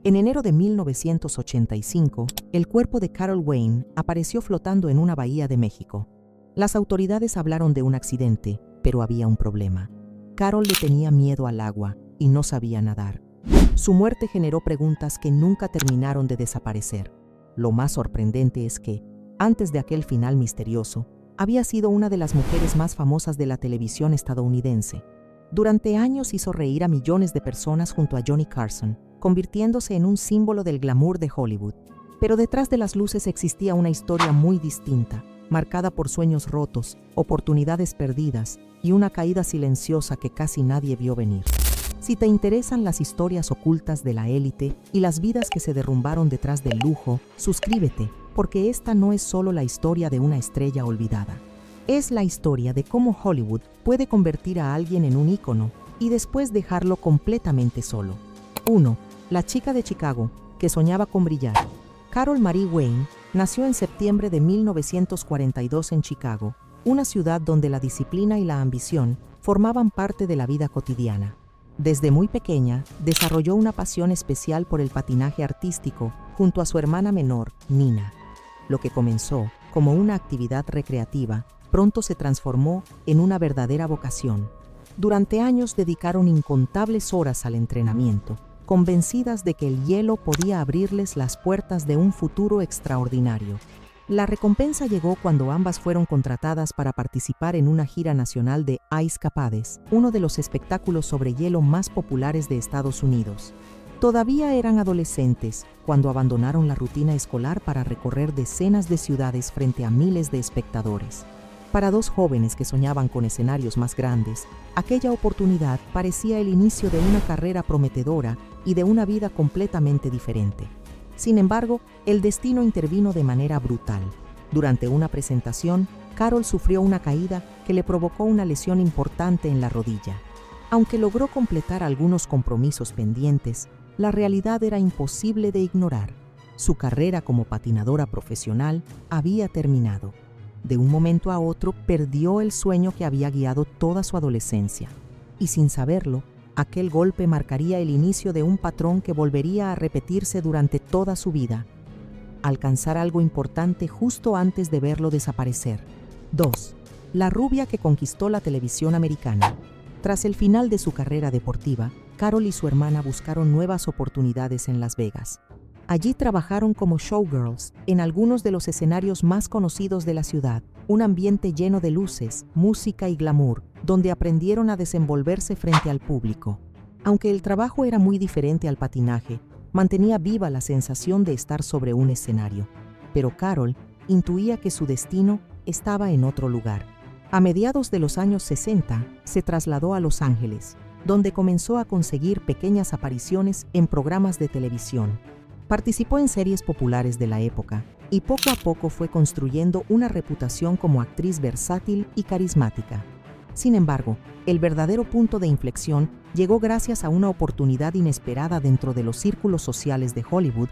En enero de 1985, el cuerpo de Carol Wayne apareció flotando en una bahía de México. Las autoridades hablaron de un accidente, pero había un problema. Carol le tenía miedo al agua y no sabía nadar. Su muerte generó preguntas que nunca terminaron de desaparecer. Lo más sorprendente es que, antes de aquel final misterioso, había sido una de las mujeres más famosas de la televisión estadounidense. Durante años hizo reír a millones de personas junto a Johnny Carson, convirtiéndose en un símbolo del glamour de Hollywood. Pero detrás de las luces existía una historia muy distinta, marcada por sueños rotos, oportunidades perdidas y una caída silenciosa que casi nadie vio venir. Si te interesan las historias ocultas de la élite y las vidas que se derrumbaron detrás del lujo, suscríbete, porque esta no es solo la historia de una estrella olvidada. Es la historia de cómo Hollywood puede convertir a alguien en un ícono y después dejarlo completamente solo. 1. La chica de Chicago, que soñaba con brillar. Carol Marie Wayne nació en septiembre de 1942 en Chicago, una ciudad donde la disciplina y la ambición formaban parte de la vida cotidiana. Desde muy pequeña, desarrolló una pasión especial por el patinaje artístico junto a su hermana menor, Nina. Lo que comenzó como una actividad recreativa, pronto se transformó en una verdadera vocación. Durante años dedicaron incontables horas al entrenamiento, convencidas de que el hielo podía abrirles las puertas de un futuro extraordinario. La recompensa llegó cuando ambas fueron contratadas para participar en una gira nacional de Ice Capades, uno de los espectáculos sobre hielo más populares de Estados Unidos. Todavía eran adolescentes cuando abandonaron la rutina escolar para recorrer decenas de ciudades frente a miles de espectadores. Para dos jóvenes que soñaban con escenarios más grandes, aquella oportunidad parecía el inicio de una carrera prometedora y de una vida completamente diferente. Sin embargo, el destino intervino de manera brutal. Durante una presentación, Carol sufrió una caída que le provocó una lesión importante en la rodilla. Aunque logró completar algunos compromisos pendientes, la realidad era imposible de ignorar. Su carrera como patinadora profesional había terminado. De un momento a otro, perdió el sueño que había guiado toda su adolescencia. Y sin saberlo, aquel golpe marcaría el inicio de un patrón que volvería a repetirse durante toda su vida. Alcanzar algo importante justo antes de verlo desaparecer. 2. La rubia que conquistó la televisión americana. Tras el final de su carrera deportiva, Carol y su hermana buscaron nuevas oportunidades en Las Vegas. Allí trabajaron como showgirls en algunos de los escenarios más conocidos de la ciudad, un ambiente lleno de luces, música y glamour, donde aprendieron a desenvolverse frente al público. Aunque el trabajo era muy diferente al patinaje, mantenía viva la sensación de estar sobre un escenario. Pero Carol intuía que su destino estaba en otro lugar. A mediados de los años 60, se trasladó a Los Ángeles, donde comenzó a conseguir pequeñas apariciones en programas de televisión. Participó en series populares de la época y poco a poco fue construyendo una reputación como actriz versátil y carismática. Sin embargo, el verdadero punto de inflexión llegó gracias a una oportunidad inesperada dentro de los círculos sociales de Hollywood,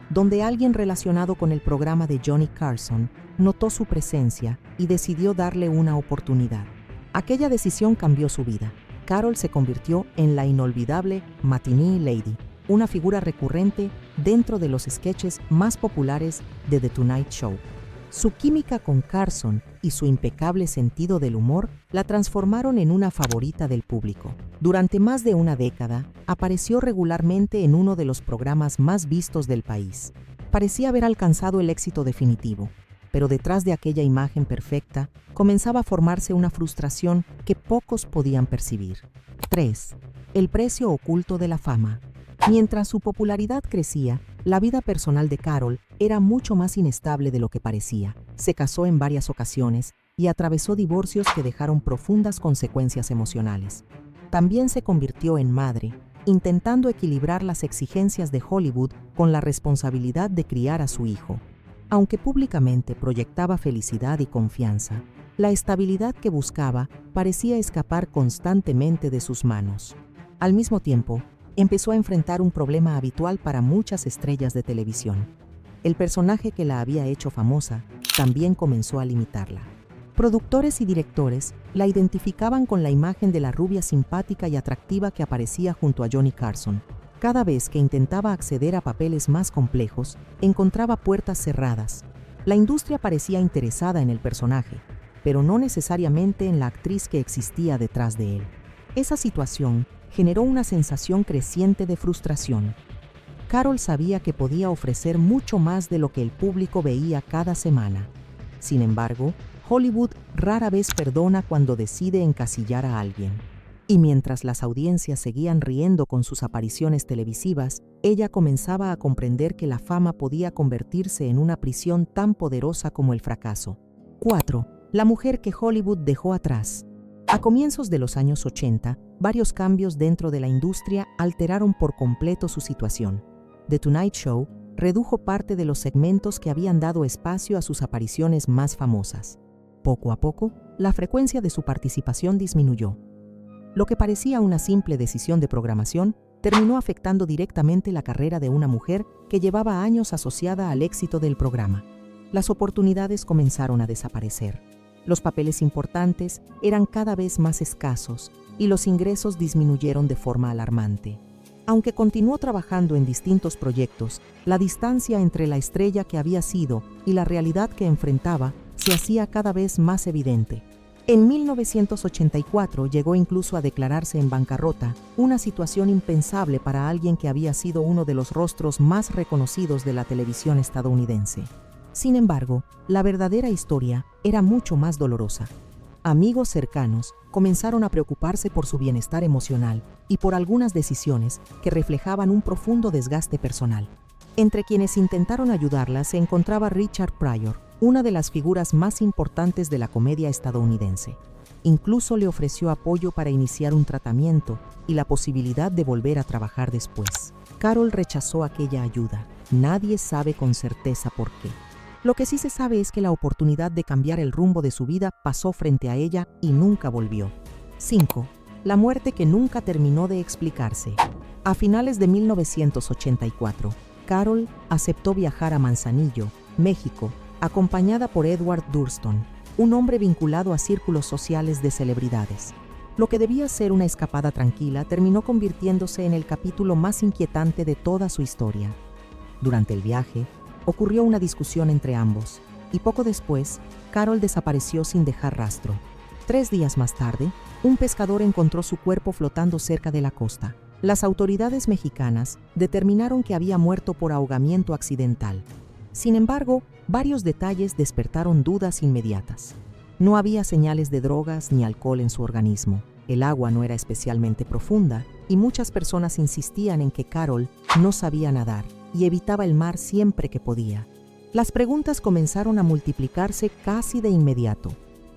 donde alguien relacionado con el programa de Johnny Carson notó su presencia y decidió darle una oportunidad. Aquella decisión cambió su vida. Carol se convirtió en la inolvidable Matinee Lady, una figura recurrente dentro de los sketches más populares de The Tonight Show. Su química con Carson y su impecable sentido del humor la transformaron en una favorita del público. Durante más de una década, apareció regularmente en uno de los programas más vistos del país. Parecía haber alcanzado el éxito definitivo, pero detrás de aquella imagen perfecta comenzaba a formarse una frustración que pocos podían percibir. 3. El precio oculto de la fama. Mientras su popularidad crecía, la vida personal de Carol era mucho más inestable de lo que parecía. Se casó en varias ocasiones y atravesó divorcios que dejaron profundas consecuencias emocionales. También se convirtió en madre, intentando equilibrar las exigencias de Hollywood con la responsabilidad de criar a su hijo. Aunque públicamente proyectaba felicidad y confianza, la estabilidad que buscaba parecía escapar constantemente de sus manos. Al mismo tiempo, empezó a enfrentar un problema habitual para muchas estrellas de televisión. El personaje que la había hecho famosa también comenzó a limitarla. Productores y directores la identificaban con la imagen de la rubia simpática y atractiva que aparecía junto a Johnny Carson, Cada vez que intentaba acceder a papeles más complejos, encontraba puertas cerradas. La industria parecía interesada en el personaje, pero no necesariamente en la actriz que existía detrás de él. Esa situación generó una sensación creciente de frustración. Carol sabía que podía ofrecer mucho más de lo que el público veía cada semana. Sin embargo, Hollywood rara vez perdona cuando decide encasillar a alguien. Y mientras las audiencias seguían riendo con sus apariciones televisivas, ella comenzaba a comprender que la fama podía convertirse en una prisión tan poderosa como el fracaso. 4. La mujer que Hollywood dejó atrás. A comienzos de los años 80, varios cambios dentro de la industria alteraron por completo su situación. The Tonight Show redujo parte de los segmentos que habían dado espacio a sus apariciones más famosas. Poco a poco, la frecuencia de su participación disminuyó. Lo que parecía una simple decisión de programación terminó afectando directamente la carrera de una mujer que llevaba años asociada al éxito del programa. Las oportunidades comenzaron a desaparecer. Los papeles importantes eran cada vez más escasos y los ingresos disminuyeron de forma alarmante. Aunque continuó trabajando en distintos proyectos, la distancia entre la estrella que había sido y la realidad que enfrentaba se hacía cada vez más evidente. En 1984 llegó incluso a declararse en bancarrota, una situación impensable para alguien que había sido uno de los rostros más reconocidos de la televisión estadounidense. Sin embargo, la verdadera historia era mucho más dolorosa. Amigos cercanos comenzaron a preocuparse por su bienestar emocional y por algunas decisiones que reflejaban un profundo desgaste personal. Entre quienes intentaron ayudarla se encontraba Richard Pryor, una de las figuras más importantes de la comedia estadounidense. Incluso le ofreció apoyo para iniciar un tratamiento y la posibilidad de volver a trabajar después. Carol rechazó aquella ayuda. Nadie sabe con certeza por qué. Lo que sí se sabe es que la oportunidad de cambiar el rumbo de su vida pasó frente a ella y nunca volvió. 5. La muerte que nunca terminó de explicarse. A finales de 1984, Carol aceptó viajar a Manzanillo, México, acompañada por Edward Durston, un hombre vinculado a círculos sociales de celebridades. Lo que debía ser una escapada tranquila terminó convirtiéndose en el capítulo más inquietante de toda su historia. Durante el viaje, ocurrió una discusión entre ambos, y poco después, Carol desapareció sin dejar rastro. 3 días más tarde, un pescador encontró su cuerpo flotando cerca de la costa. Las autoridades mexicanas determinaron que había muerto por ahogamiento accidental. Sin embargo, varios detalles despertaron dudas inmediatas. No había señales de drogas ni alcohol en su organismo. El agua no era especialmente profunda y muchas personas insistían en que Carol no sabía nadar y evitaba el mar siempre que podía. Las preguntas comenzaron a multiplicarse casi de inmediato.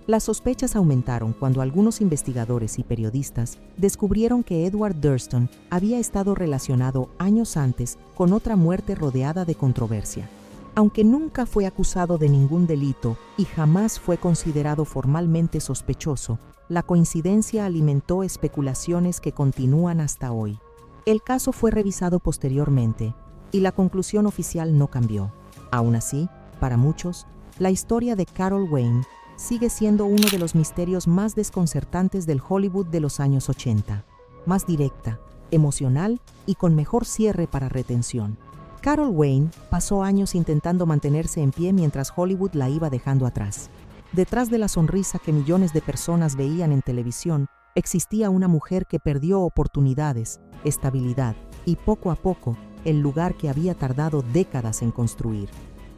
Las sospechas aumentaron cuando algunos investigadores y periodistas descubrieron que Edward Durston había estado relacionado años antes con otra muerte rodeada de controversia. Aunque nunca fue acusado de ningún delito y jamás fue considerado formalmente sospechoso, la coincidencia alimentó especulaciones que continúan hasta hoy. El caso fue revisado posteriormente y la conclusión oficial no cambió. Aún así, para muchos, la historia de Carol Wayne sigue siendo uno de los misterios más desconcertantes del Hollywood de los años 80, más directa, emocional y con mejor cierre para retención. Carol Wayne pasó años intentando mantenerse en pie mientras Hollywood la iba dejando atrás. Detrás de la sonrisa que millones de personas veían en televisión, existía una mujer que perdió oportunidades, estabilidad y poco a poco el lugar que había tardado décadas en construir.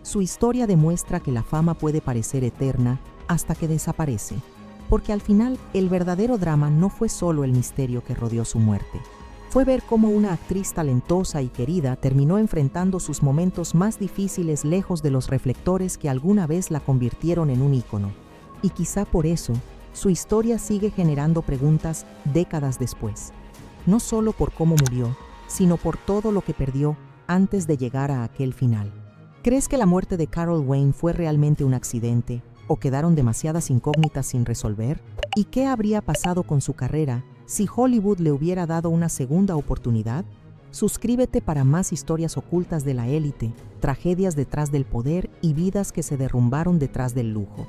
Su historia demuestra que la fama puede parecer eterna hasta que desaparece, porque al final el verdadero drama no fue solo el misterio que rodeó su muerte. Fue ver cómo una actriz talentosa y querida terminó enfrentando sus momentos más difíciles lejos de los reflectores que alguna vez la convirtieron en un ícono. Y quizá por eso, su historia sigue generando preguntas décadas después. No solo por cómo murió, sino por todo lo que perdió antes de llegar a aquel final. ¿Crees que la muerte de Carol Wayne fue realmente un accidente o quedaron demasiadas incógnitas sin resolver? ¿Y qué habría pasado con su carrera si Hollywood le hubiera dado una segunda oportunidad? Suscríbete para más historias ocultas de la élite, tragedias detrás del poder y vidas que se derrumbaron detrás del lujo.